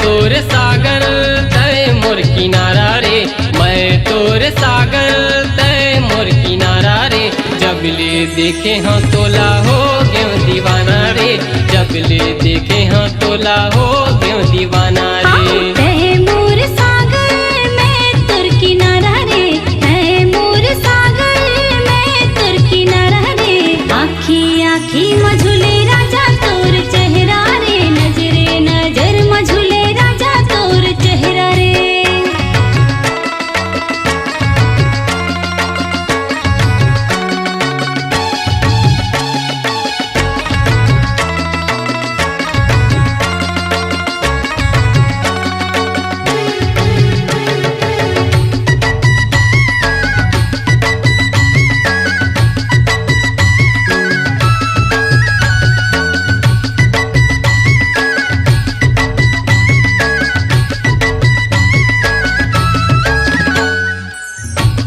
तोर सागर तय मोर किनारा रे, मैं तोर सागर तय मोर किनारा रे। जब ले देखे हाँ तोला हो गयो दीवाना रे, जब ले देखे हाँ तोला हो गयो दीवाना रे। तय मोर सागर मैं तोर किनारा रे, तय मोर सागर मैं तोर किनारा रे। आखी आखी मझुले राजा तोर चेहरा रे, नजरे नजर मझुले राजा तोर चेहरा रे।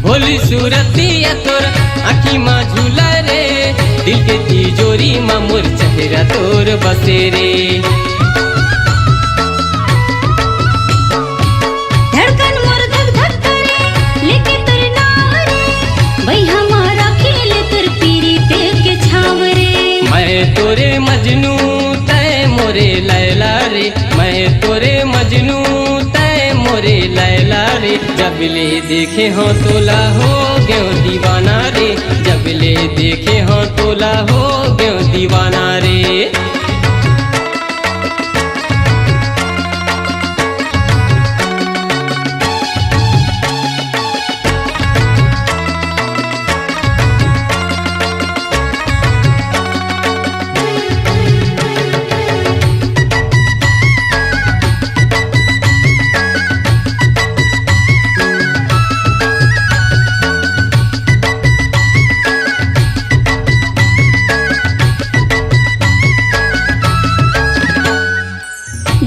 भोली सूरतिया तोर आखी माँ झूला रे, दिल के तिजोरी माँ मोर चेहरा तोर बसे रे। धड़कन मोर धक धक करे लेके तोर नाव रे, भाई हमारा खेल तोर पीरी पे के छाव रे। मैं तोरे मजनू तय मोरे लैला रे, मैं तोरे मजनू तय मोरे लैला रे। जब ले देखे हो तोला हो गयो दीवाना रे, जब ले देखे हो तोला हो गयो दीवाना रे।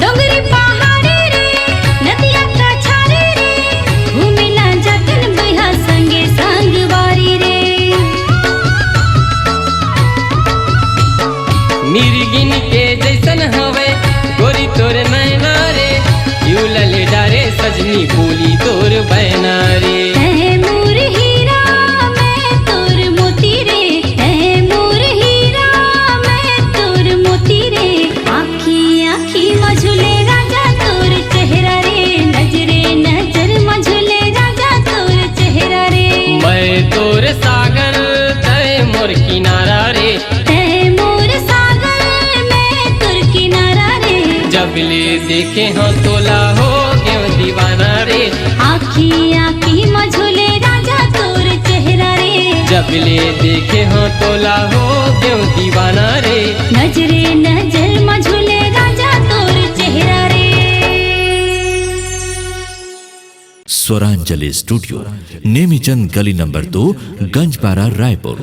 डोंगरी पहाड़ी रे नदिया का छारे रे, घूमेला जातन बैहा संगे संगवारी रे। मिर्गिन के जैसन हवे गोरी तोर नैना रे, यूला ले डारे सजनी बोली तोर बैना रे। तय मोर हीरा मैं तोर मोती रे, तय मोर हीरा मैं तोर मोती रे। आखी आखी मझुले राजा तोर चेहरा रे, नजरे नजर मझुले राजा तोर चेहरा रे। मैं तोर सागर तय मोर किनारा रे, तय मोर सागर मैं तोर किनारा रे। जब ले देखे हाँ तोला हो गयो दीवाना रे। आखी आखी मझुले राजा तोर चेहरा रे, जब ले देखे हाँ तोला हो गयो दीवाना रे। नजरे नजर मझुले राजा तोर चेहरा रे। स्वरांजलि स्टूडियो, नेमीचंद गली नंबर 2, गंजपारा, रायपुर।